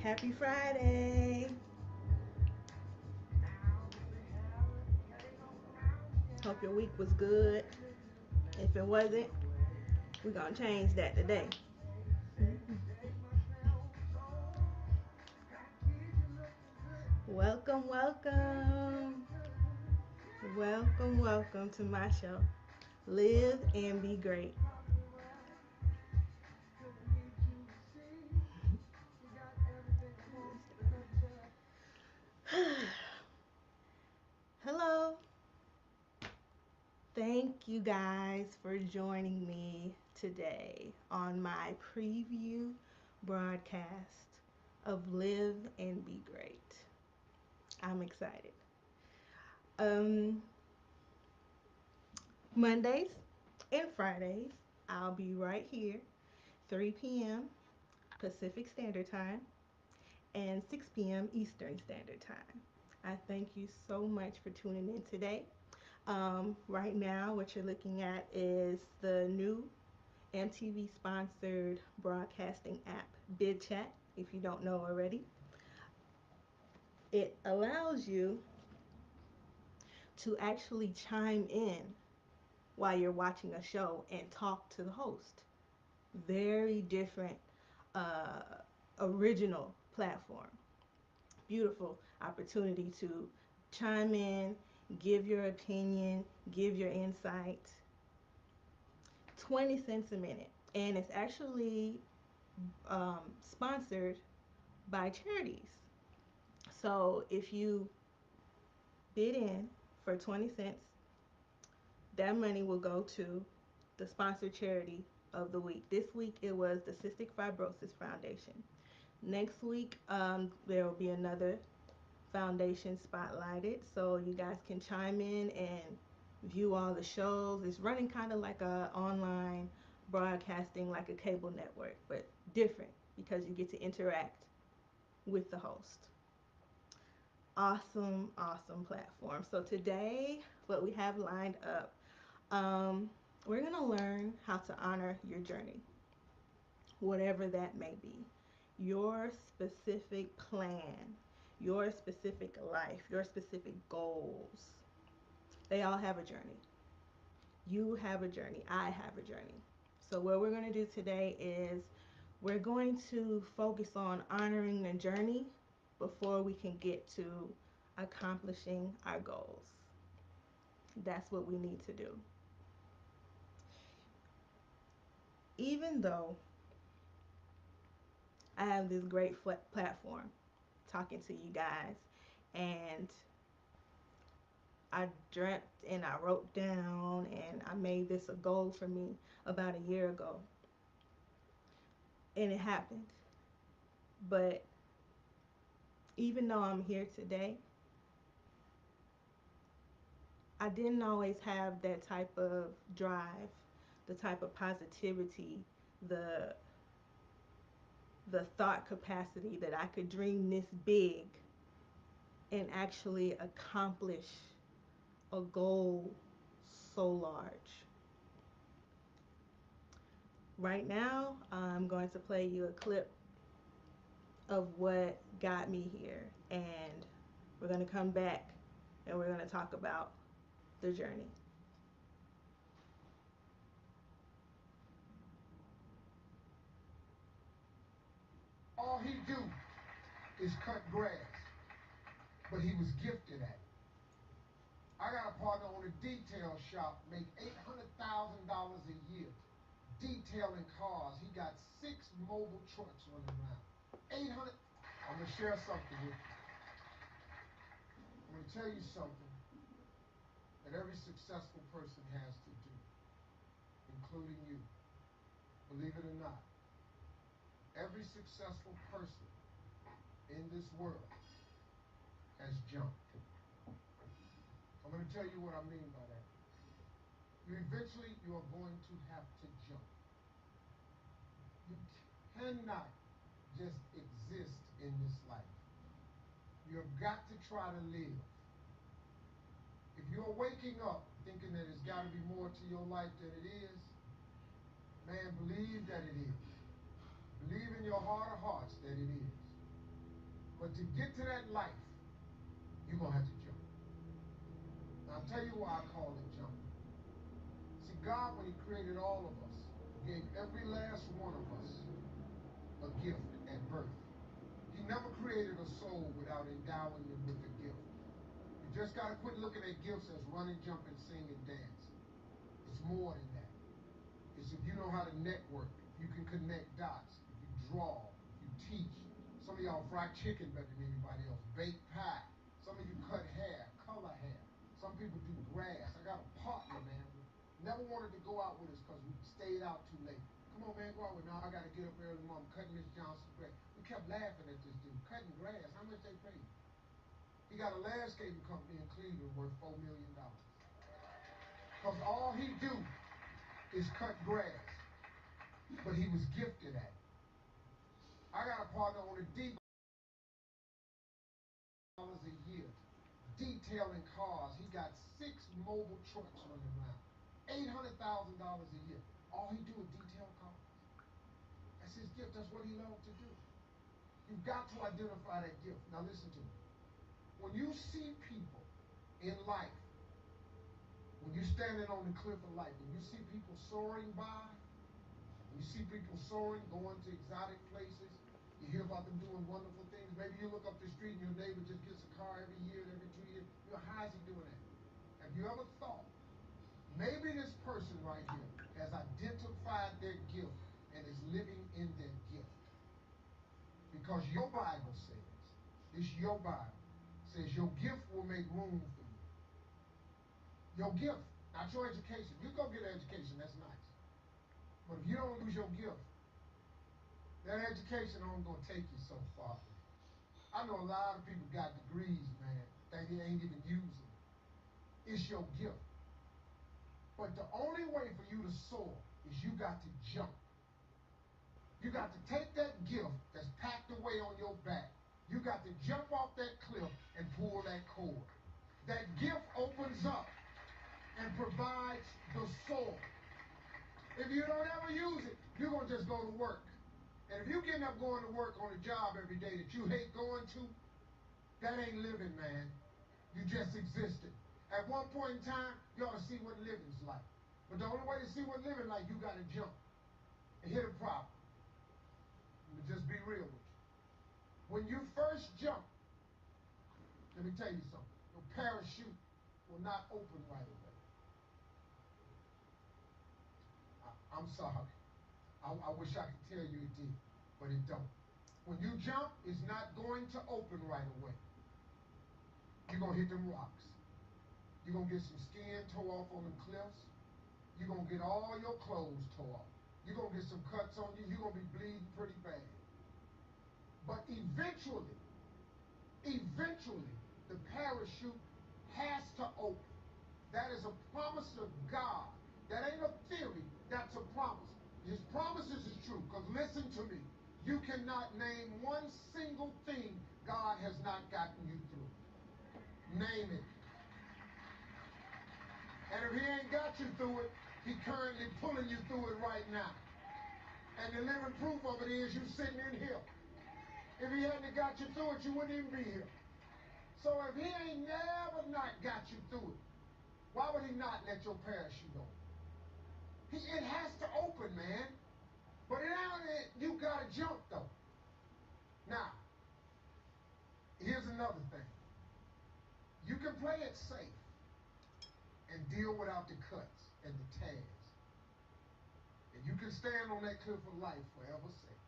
Happy Friday. Hope your week was good. If it wasn't, we're going to change that today. Welcome, welcome. Welcome to my show. Live and be great. Hello. Thank you guys for joining me today on my preview broadcast of Live and Be Great. I'm excited. Um, Mondays and Fridays, I'll be right here, 3 p.m. Pacific Standard Time and 6 p.m. Eastern Standard Time. I thank you so much for tuning in today. Right now, what you're looking at is the new MTV sponsored broadcasting app, BidChat, if you don't know already. It allows you to actually chime in while you're watching a show and talk to the host. Very different, uh, original platform. Beautiful opportunity to chime in, give your opinion, give your insight. 20 cents a minute. And it's actually sponsored by charities. So if you bid in for 20 cents, that money will go to the sponsored charity of the week. This week it was the Cystic Fibrosis Foundation. Next week there will be another foundation spotlighted, so you guys can chime in and view all the shows. It's running kind of like a online broadcasting, like a cable network, but different because you get to interact with the host. Awesome platform. So today, what we have lined up, um, we're gonna learn how to honor your journey, whatever that may be, your specific plan, your specific life, your specific goals. They all have a journey. You have a journey. I have a journey. So, what we're going to do today is we're going to focus on honoring the journey before we can get to accomplishing our goals. That's what we need to do. Even though I have this great platform talking to you guys, and I dreamt and I wrote down and I made this a goal for me about a year ago, and it happened. But even though I'm here today, I didn't always have that type of drive, the type of positivity, the the thought capacity that I could dream this big and actually accomplish a goal so large. Right now, I'm going to play you a clip of what got me here, and we're going to come back and we're going to talk about the journey. All he do is cut grass, but he was gifted at it. I got a partner on a detail shop, make $800,000 a year detailing cars. He got 6 mobile trucks running around. 800. I'm gonna share something with you. I'm gonna tell you something that every successful person has to do, including you. Believe it or not, every successful person in this world has jumped. I'm going to tell you what I mean by that. You are going to have to jump. You cannot just exist in this life. You have got to try to live. If you're waking up thinking that there's got to be more to your life than it is, man, believe that it is. Believe in your heart of hearts that it is. But to get to that life, you're going to have to jump. Now, I'll tell you why I call it jumping. See, God, when he created all of us, gave every last one of us a gift at birth. He never created a soul without endowing them with a gift. You just got to quit looking at gifts as running, jumping, sing, and dance. It's more than that. It's if you know how to network, if you can connect dots, if you draw, if you teach. Some of y'all fry chicken better than anybody else. Bake pie. Some of you cut hair, color hair. Some people do grass. I got a partner, man. Never wanted to go out with us because we stayed out too late. Come on, man, go out with me. No, I got to get up early tomorrow. I'm cutting Miss Johnson's grass. We kept laughing at this dude. Cutting grass. How much they pay you? He got a landscaping company in Cleveland worth $4 million. Because all he do is cut grass. But he was gifted at it. I got a partner on a D dollars a year detailing cars. He got 6 mobile trucks running around. $800,000 a year. All he do is detail cars. That's his gift. That's what he loves to do. You've got to identify that gift. Now listen to me. When you see people in life, when you're standing on the cliff of life, when you see people soaring by, when you see people soaring, going to exotic places, you hear about them doing wonderful things. Maybe you look up the street and your neighbor just gets a car every year, every 2 years. You know, how is he doing that? Have you ever thought, maybe this person right here has identified their gift and is living in their gift? Because your Bible says, it's your Bible, says your gift will make room for you. Your gift, not your education. You go get an education, that's nice. But if you don't use your gift, that education only gonna take you so far. I know a lot of people got degrees, man, that they ain't even using. It's your gift. But the only way for you to soar is you got to jump. You got to take that gift that's packed away on your back. You got to jump off that cliff and pull that cord. That gift opens up and provides the soul. If you don't ever use it, you're going to just go to work. And if you end up going to work on a job every day that you hate going to, that ain't living, man. You just existed. At one point in time, you ought to see what living's like. But the only way to see what living like, you got to jump and hit a problem. Let me just be real with you. When you first jump, let me tell you something. Your parachute will not open right away. I'm sorry. I wish I could tell you it did, but it don't. When you jump, it's not going to open right away. You're going to hit them rocks. You're going to get some skin tore off on the cliffs. You're going to get all your clothes tore off. You're going to get some cuts on you. You're going to be bleeding pretty bad. But eventually, the parachute has to open. That is a promise of God. That ain't a theory. That's a promise. His promises is true. Because listen to me. You cannot name one single thing God has not gotten you through. Name it. And if he ain't got you through it, he currently pulling you through it right now. And the living proof of it is you sitting in here. If he hadn't got you through it, you wouldn't even be here. So if he ain't never not got you through it, why would he not let your parachute open? It has to open, man. But you got to jump, though. Now, here's another thing. You can play it safe and deal without the cuts and the tears. And you can stand on that cliff of life forever safe.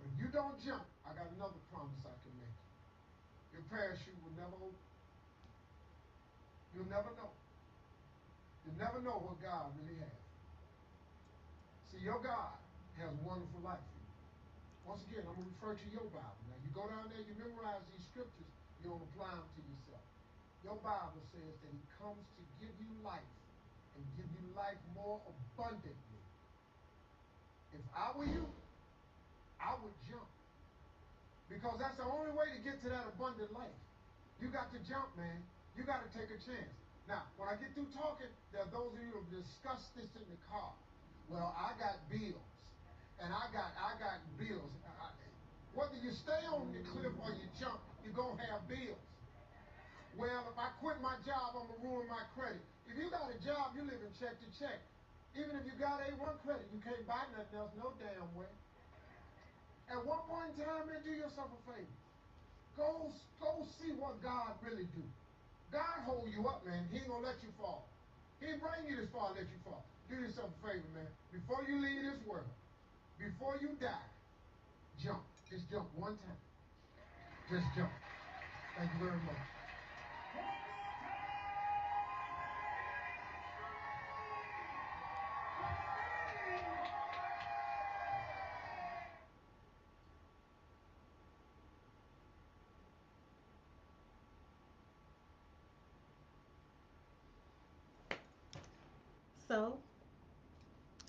But if you don't jump, I got another promise I can make you. Your parachute will never open. You'll never know. You'll never know what God really has. See, your God has a wonderful life for you. Once again, I'm going to refer to your Bible. Now, you go down there, you memorize these scriptures, you don't apply them to yourself. Your Bible says that he comes to give you life and give you life more abundantly. If I were you, I would jump. Because that's the only way to get to that abundant life. You got to jump, man. You got to take a chance. Now, when I get through talking, there are those of you who have discussed this in the car. Well, I got bills. And I got bills. Whether you stay on the cliff or you jump, you're going to have bills. Well, if I quit my job, I'm going to ruin my credit. If you got a job, you live in check to check. Even if you got A1 credit, you can't buy nothing else no damn way. At one point in time, man, do yourself a favor. Go see what God really do. God hold you up, man. He ain't gonna let you fall. He ain't bring you this far to let you fall. Do yourself a favor, man. Before you leave this world, before you die, jump. Just jump one time. Just jump. Thank you very much. So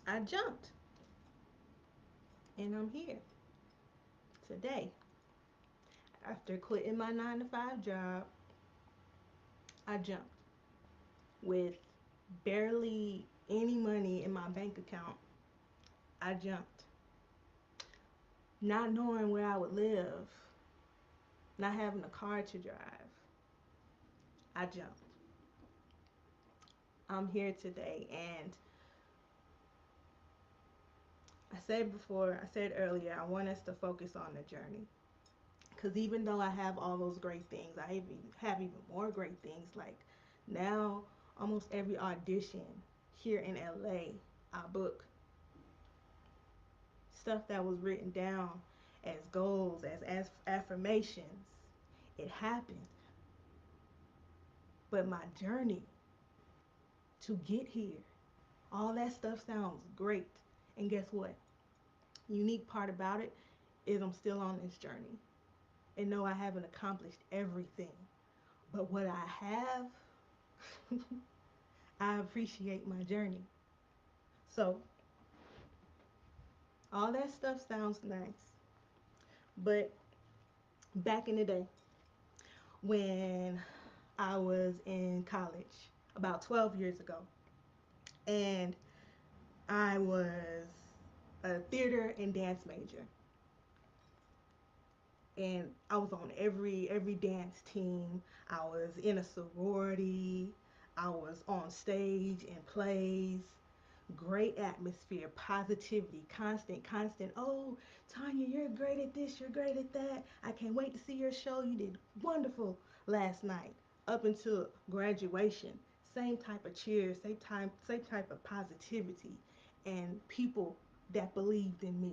I jumped and I'm here today. After quitting my 9 to 5 job, I jumped with barely any money in my bank account. I jumped, not knowing where I would live, not having a car to drive. I jumped. I'm here today, and I said earlier, I want us to focus on the journey. Because even though I have all those great things, have even more great things. Like now, almost every audition here in LA, I book stuff that was written down as goals, as affirmations. It happened. But my journey to get here, all that stuff sounds great. And guess what? Unique part about it is I'm still on this journey. And no, I haven't accomplished everything. But what I have, I appreciate my journey. So, all that stuff sounds nice. But back in the day, when I was in college, about 12 years ago, and I was a theater and dance major. And I was on every dance team. I was in a sorority. I was on stage in plays. Great atmosphere, positivity, constant. Oh, Tanya, you're great at this, you're great at that. I can't wait to see your show. You did wonderful last night. Up until graduation, same type of cheers, same type of positivity, and people that believed in me.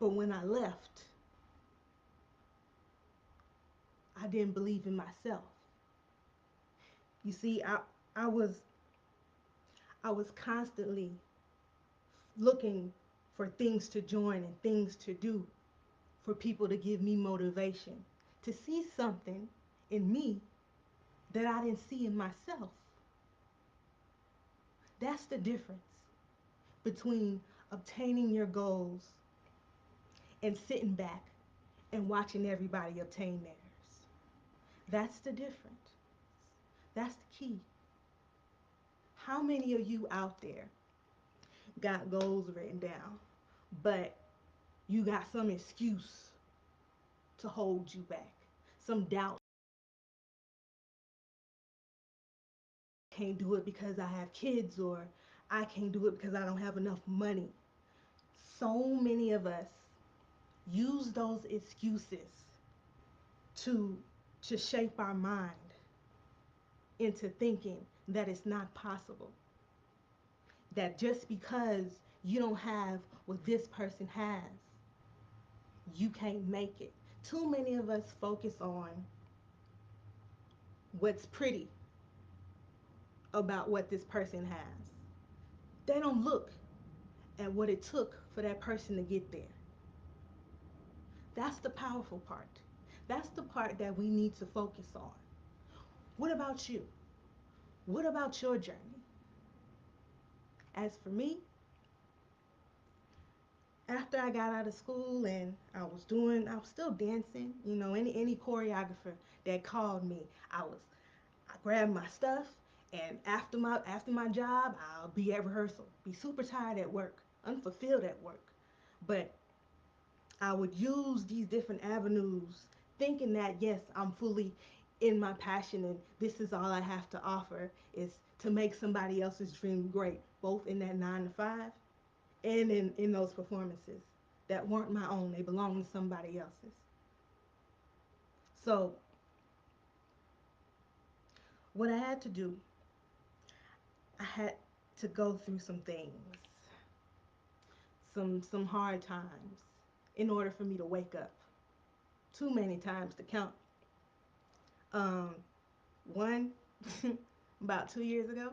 But when I left, I didn't believe in myself. You see, I was I was constantly looking for things to join and things to do, for people to give me motivation, to see something in me that I didn't see in myself. That's the difference between obtaining your goals and sitting back and watching everybody obtain theirs. That's the difference. That's the key. How many of you out there got goals written down, but you got some excuse to hold you back? Some doubt. Can't do it because I have kids, or I can't do it because I don't have enough money. So many of us use those excuses to shape our mind into thinking that it's not possible. That just because you don't have what this person has, you can't make it. Too many of us focus on what's pretty about what this person has. They don't look at what it took for that person to get there. That's the powerful part. That's the part that we need to focus on. What about you? What about your journey? As for me, after I got out of school and I was still dancing. Any choreographer that called me, I grabbed my stuff, and after my job, I'll be at rehearsal, be super tired at work, unfulfilled at work. But I would use these different avenues thinking that yes, I'm fully in my passion and this is all I have to offer is to make somebody else's dream great, both in that 9 to 5 and in those performances that weren't my own. They belonged to somebody else's. So what I had to do, I had to go through some things, some hard times in order for me to wake up. Too many times to count. Um, one, about 2 years ago,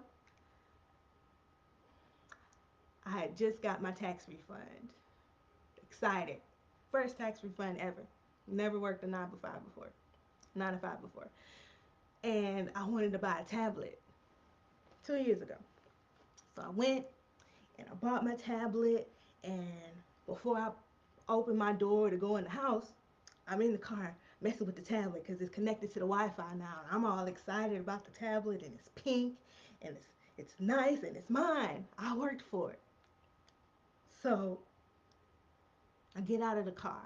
I had just got my tax refund. Excited. First tax refund ever. Never worked a 9 to 5 before. 9 to 5 before. And I wanted to buy a tablet 2 years ago. So I went and I bought my tablet. And before I opened my door to go in the house, I'm in the car messing with the tablet because it's connected to the Wi-Fi now. And I'm all excited about the tablet and it's pink and it's nice and it's mine. I worked for it. So I get out of the car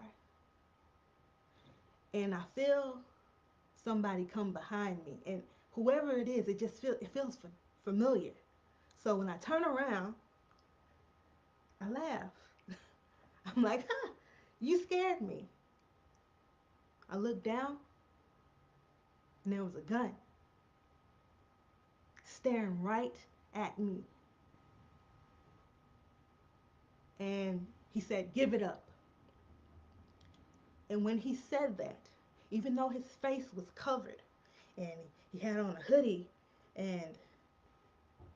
and I feel somebody come behind me, and whoever it is, it feels familiar. So when I turn around, I laugh. I'm like, huh, you scared me. I look down and there was a gun staring right at me. And he said, give it up. And when he said that, even though his face was covered and he had on a hoodie and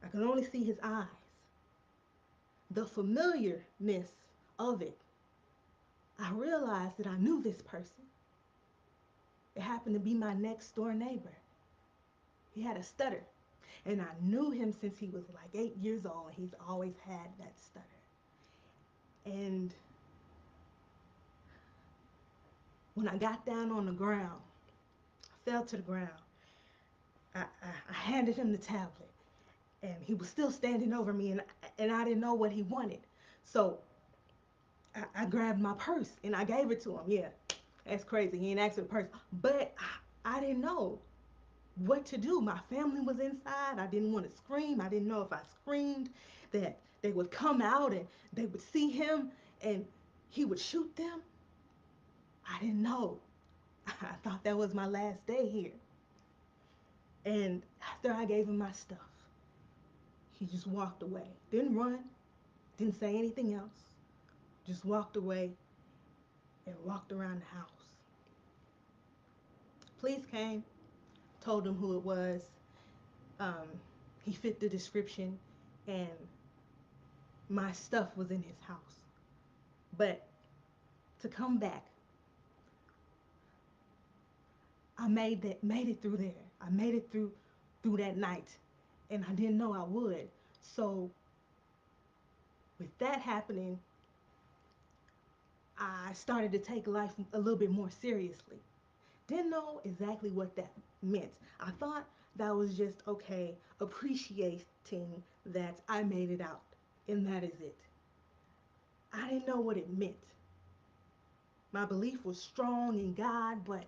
I could only see his eyes, the familiarness of it, I realized that I knew this person. It happened to be my next door neighbor. He had a stutter. And I knew him since he was like 8 years old. He's always had that stutter. And when I got down on the ground, I fell to the ground. I handed him the tablet. And he was still standing over me. And I didn't know what he wanted. So I grabbed my purse and I gave it to him. Yeah, that's crazy. He ain't asked for the purse. But I didn't know what to do. My family was inside. I didn't want to scream. I didn't know if I screamed that they would come out and they would see him and he would shoot them. I didn't know. I thought that was my last day here. And after I gave him my stuff, he just walked away. Didn't run, didn't say anything else. Just walked away and walked around the house. Police came, told him who it was. Um, he fit the description, and my stuff was in his house. But to come back, I made it through there. I made it through that night, and I didn't know I would. So with that happening, I started to take life a little bit more seriously. Didn't know exactly what that meant. I thought that was just okay, appreciating that I made it out, and that is it. I didn't know what it meant. My belief was strong in God, but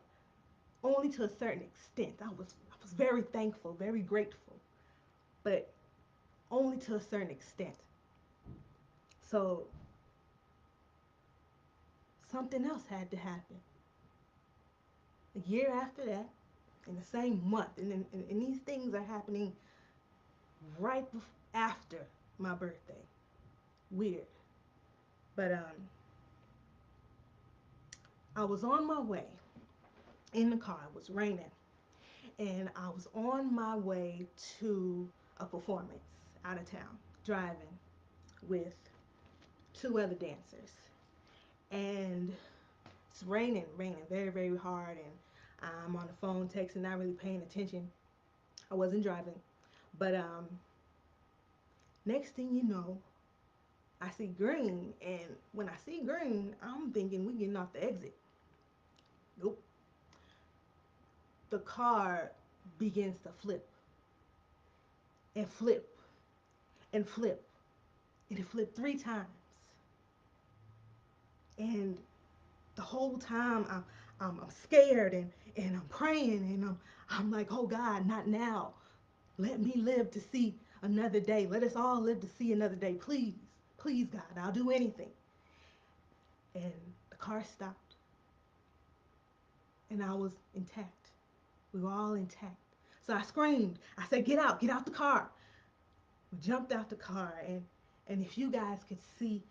only to a certain extent. I was very thankful, very grateful, but only to a certain extent. So something else had to happen. A year after that, in the same month, and these things are happening right after my birthday. Weird. But I was on my way in the car. It was raining, and I was on my way to a performance out of town, driving with two other dancers, and it's raining very, very hard, and I'm on the phone texting, not really paying attention. I wasn't driving, but next thing you know, I see green, and when I see green, I'm thinking we getting off the exit. Nope. The car begins to flip and flip and flip, and it flipped 3 times, and the whole time I'm scared and I'm praying and I'm like, oh God, not now. Let me live to see another day. Let us all live to see another day. Please, please, God, I'll do anything. And the car stopped and I was intact. We were all intact. So I screamed. I said, get out the car. We jumped out the car and if you guys could see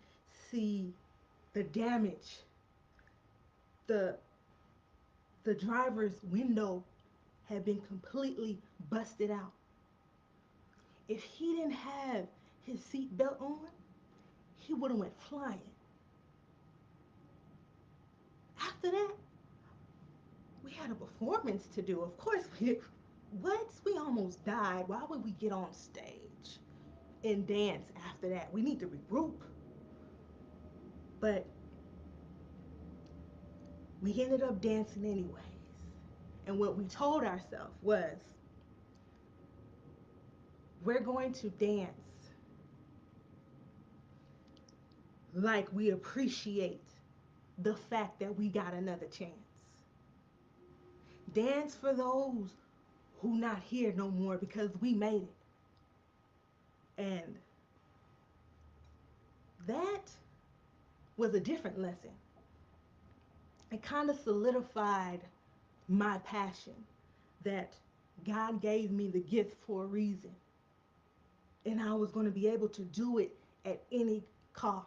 the damage, the the driver's window had been completely busted out. If he didn't have his seatbelt on, he would have went flying. After that, we had a performance to do. Of course, we almost died. Why would we get on stage and dance after that? We need to regroup. But we ended up dancing anyways. And what we told ourselves was, we're going to dance like we appreciate the fact that we got another chance. Dance for those who not here no more because we made it. And that was a different lesson. It kind of solidified my passion that God gave me the gift for a reason. And I was going to be able to do it at any cost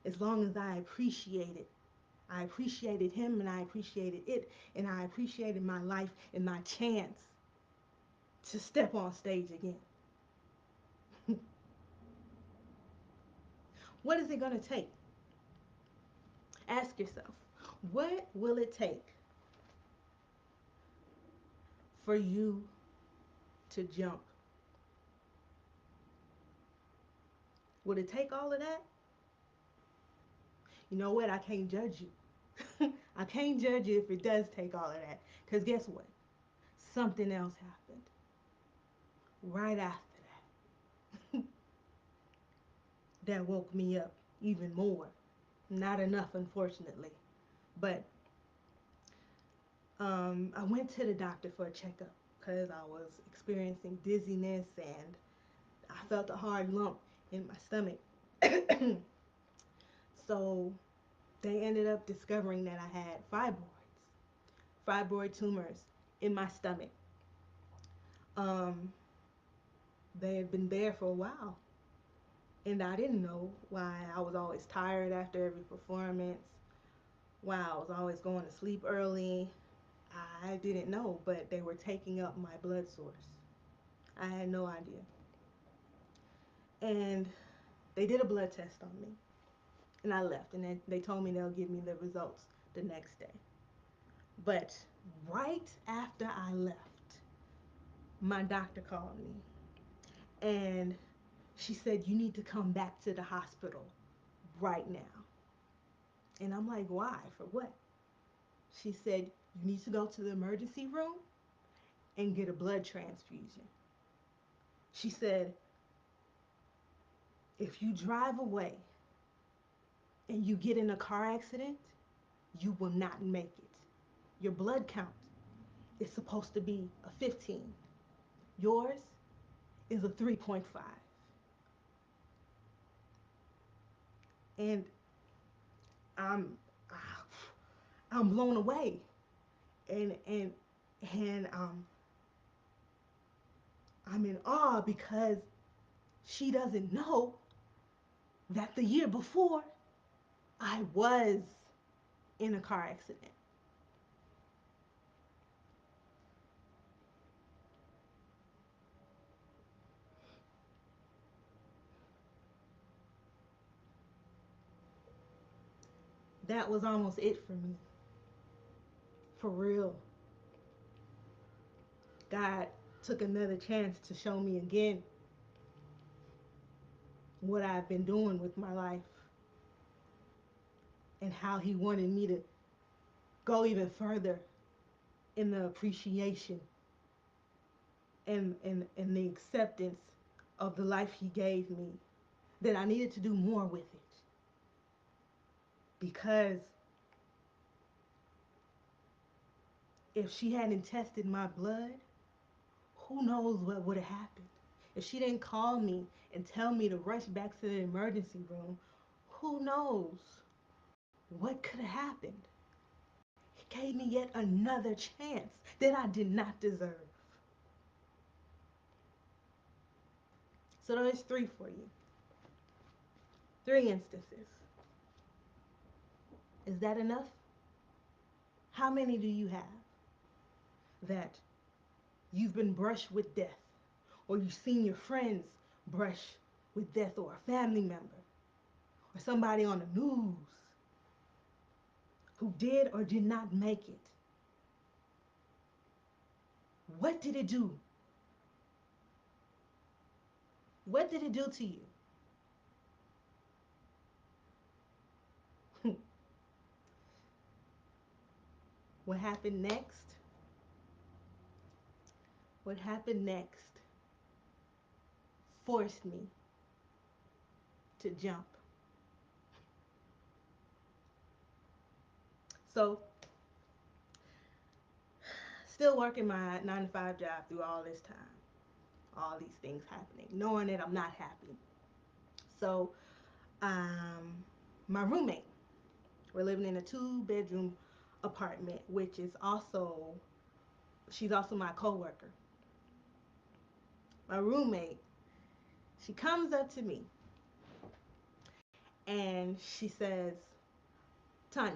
as long as I appreciated. I appreciated him and I appreciated it and I appreciated my life and my chance to step on stage again. What is it going to take? Ask yourself, what will it take for you to jump? Would it take all of that? You know what? I can't judge you. I can't judge you if it does take all of that. Because guess what? Something else happened right after that that woke me up even more. Not enough, unfortunately. But I went to the doctor for a checkup because I was experiencing dizziness and I felt a hard lump in my stomach. So they ended up discovering that I had fibroid tumors in my stomach. Um, they had been there for a while, and I didn't know why I was always tired after every performance, why I was always going to sleep early. I didn't know, but they were taking up my blood source. I had no idea. And they did a blood test on me, and I left, and they told me they'll give me the results the next day. But right after I left, my doctor called me and she said, you need to come back to the hospital right now. And I'm like, why? For what? She said, you need to go to the emergency room and get a blood transfusion. She said, if you drive away and you get in a car accident, you will not make it. Your blood count is supposed to be a 15. Yours is a 3.5. And I'm I'm blown away. And and I'm in awe because she doesn't know that the year before I was in a car accident. That was almost it for me. For real. God took another chance to show me again what I've been doing with my life and how he wanted me to go even further in the appreciation and the acceptance of the life he gave me, that I needed to do more with it because If she hadn't tested my blood, who knows what would have happened? If she didn't call me and tell me to rush back to the emergency room, who knows what could have happened? He gave me yet another chance that I did not deserve. So there's three for you. Three instances. Is that enough? How many do you have that you've been brushed with death, or you've seen your friends brush with death, or a family member, or somebody on the news who did or did not make it? What did it do? What did it do to you? What happened next? What happened next forced me to jump. So, still working my 9 to 5 job through all this time, all these things happening, knowing that I'm not happy. So, um, my roommate, we're living in a 2 bedroom apartment, which is also, she's also my coworker. My roommate, she comes up to me and she says, Tanya,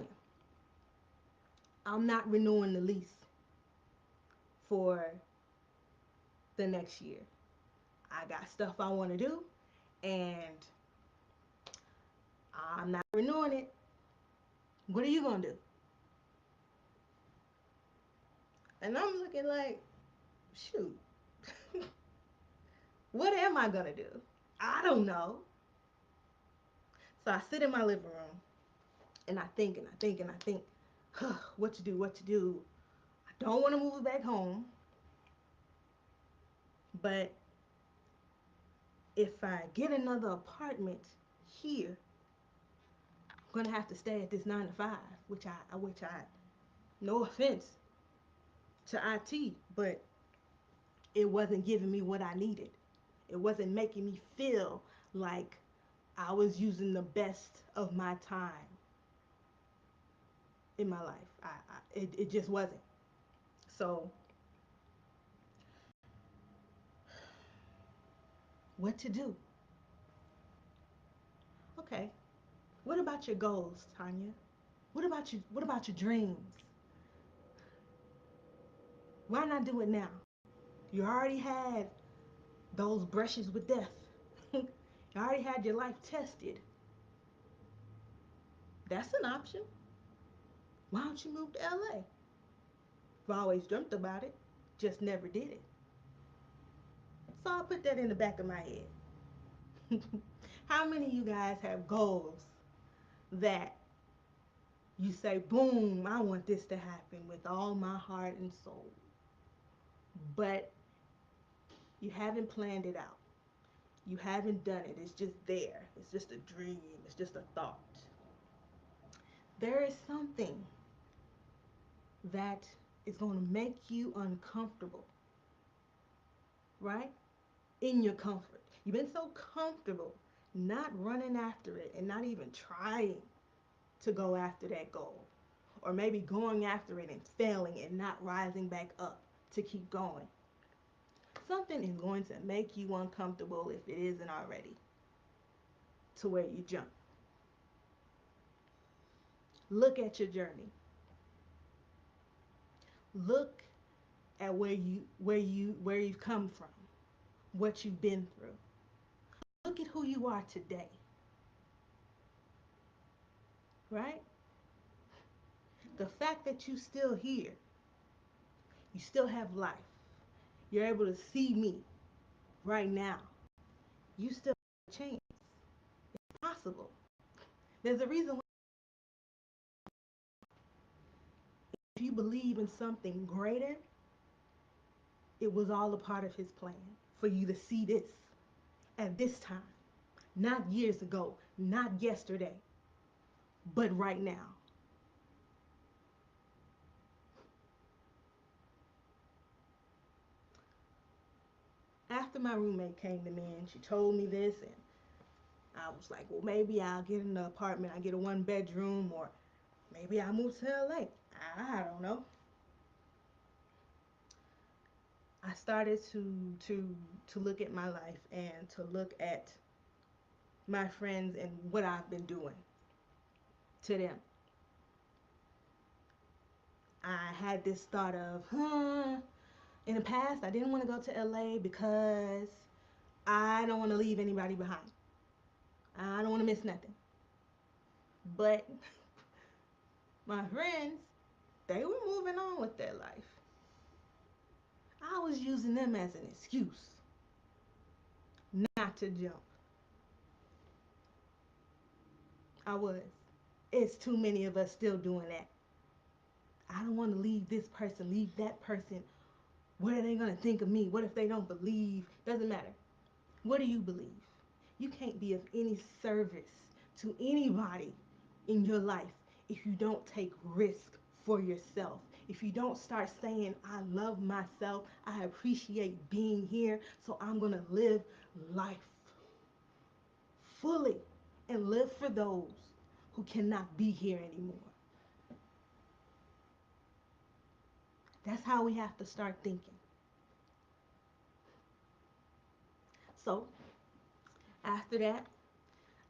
I'm not renewing the lease for the next year. I got stuff I want to do, and I'm not renewing it. What are you going to do? And I'm looking like, shoot, what am I going to do? I don't know. So I sit in my living room and I think and I think and I think, huh, what to do, what to do. I don't want to move back home, but if I get another apartment here, I'm gonna have to stay at this 9 to 5, which I, no offense to IT, but it wasn't giving me what I needed. It wasn't making me feel like I was using the best of my time in my life. It just wasn't. So, what to do? Okay. What about your goals, Tanya? What about your dreams? Why not do it now? You already had those brushes with death. You already had your life tested. That's an option. Why don't you move to LA? I've always dreamt about it, just never did it. So I'll put that in the back of my head. How many of you guys have goals that you say, boom, I want this to happen with all my heart and soul, but you haven't planned it out? You haven't done it. It's just there. It's just a dream. It's just a thought. There is something that is going to make you uncomfortable, right? In your comfort. You've been so comfortable not running after it and not even trying to go after that goal. Or maybe going after it and failing and not rising back up to keep going. Something is going to make you uncomfortable if it isn't already to where you jump. Look at your journey. Look at where you've come from, what you've been through. Look at who you are today, right? The fact that you still here, you still have life. You're able to see me right now. You still have a chance. It's possible. There's a reason why. If you believe in something greater, it was all a part of his plan for you to see this at this time, not years ago, not yesterday, but right now. after my roommate came to me and she told me this, and I was like, well, maybe I'll get an apartment. I get a 1 bedroom, or maybe I'll move to LA. I don't know. I started to look at my life and to look at my friends and what I've been doing to them. I had this thought of, in the past, I didn't want to go to LA because I don't want to leave anybody behind. I don't want to miss nothing. But my friends, they were moving on with their life. I was using them as an excuse not to jump. I was. It's too many of us still doing that. I don't want to leave this person, leave that person. What are they going to think of me? What if they don't believe? Doesn't matter. What do you believe? You can't be of any service to anybody in your life if you don't take risk for yourself. If you don't start saying, I love myself, I appreciate being here, so I'm going to live life fully and live for those who cannot be here anymore. That's how we have to start thinking. So, after that,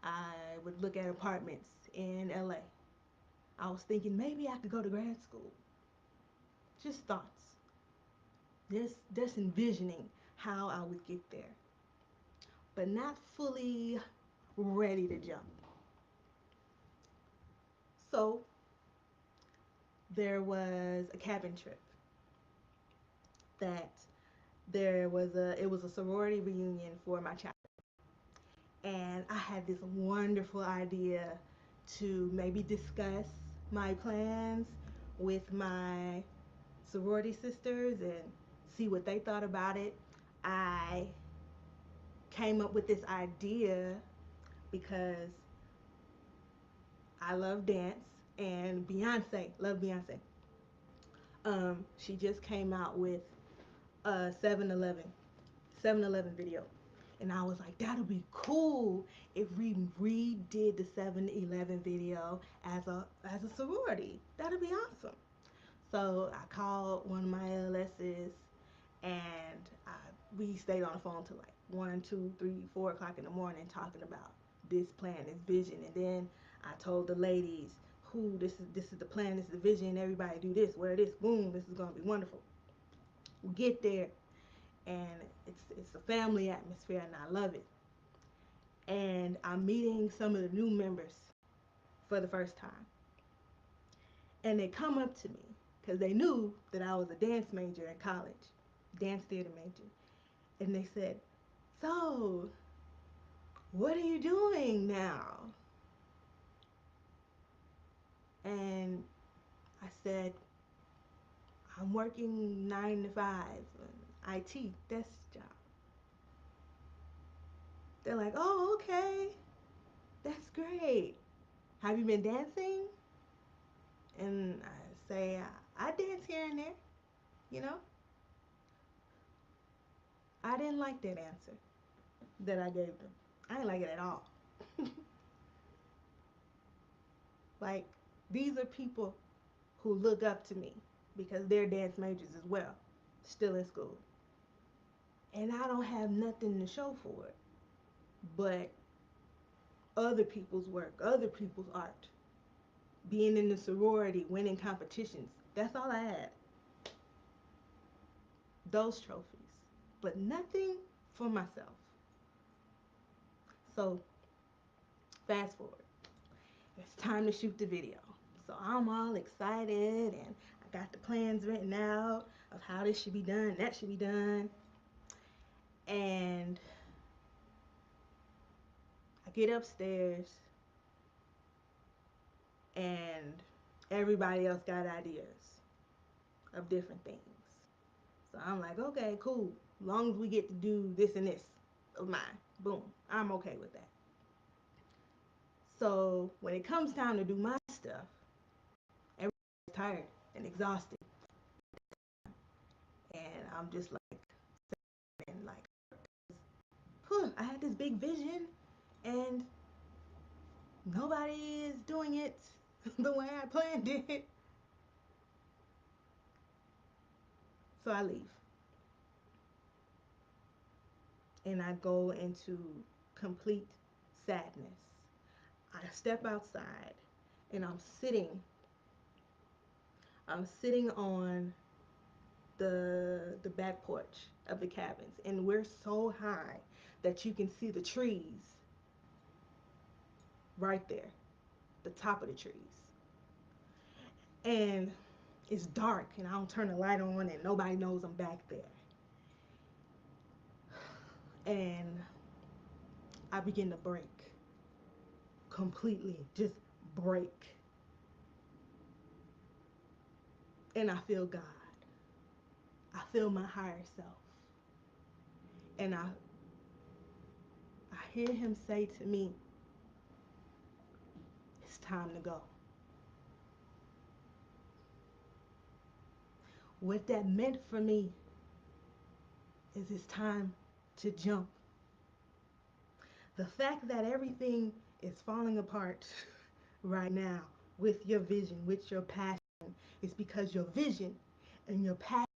I would look at apartments in LA. I was thinking maybe I could go to grad school. Just thoughts. Just envisioning how I would get there, but not fully ready to jump. So there was a cabin trip that it was a sorority reunion for my chapter, and I had this wonderful idea to maybe discuss my plans with my sorority sisters and see what they thought about it. I came up with this idea because I love dance and Beyonce, love Beyonce. She just came out with a 7-Eleven video. And I was like, that'll be cool if we redid the 7-Eleven video as a sorority. That'll be awesome. So I called one of my LSs and we stayed on the phone till like 1, 2, 3, 4 o'clock in the morning talking about this plan, this vision, and then I told the ladies who this is the plan, this is the vision, everybody do this, wear this, boom, this is gonna be wonderful. We get there and it's a family atmosphere and I love it. And I'm meeting some of the new members for the first time. And they come up to me because they knew that I was a dance major in college, dance theater major. And they said, so, what are you doing now? And I said, I'm working 9 to 5, IT desk job. They're like, oh, okay, that's great. Have you been dancing? And I say, I dance here and there, you know. I didn't like that answer that I gave them. I didn't like it at all. Like, these are people who look up to me because they're dance majors as well, still in school. And I don't have nothing to show for it but other people's work, other people's art, being in the sorority, winning competitions. That's all I had. Those trophies, but nothing for myself. So, fast forward. It's time to shoot the video. So I'm all excited and I got the plans written out of how this should be done, that should be done. And I get upstairs and everybody else got ideas of different things. So I'm like, okay, cool. As long as we get to do this and this of mine, boom, I'm okay with that. So when it comes time to do my stuff, everybody's tired and exhausted. And I'm just like, and like, big vision and nobody is doing it the way I planned it. So I leave and I go into complete sadness. I step outside and I'm sitting on the back porch of the cabins, and we're so high that you can see the trees right there, the top of the trees. And it's dark, and I don't turn the light on, and nobody knows I'm back there. And I begin to break completely, just break. And I feel God. I feel my higher self. And I hear him say to me, it's time to go. What that meant for me is it's time to jump. The fact that everything is falling apart right now with your vision, with your passion, is because your vision and your passion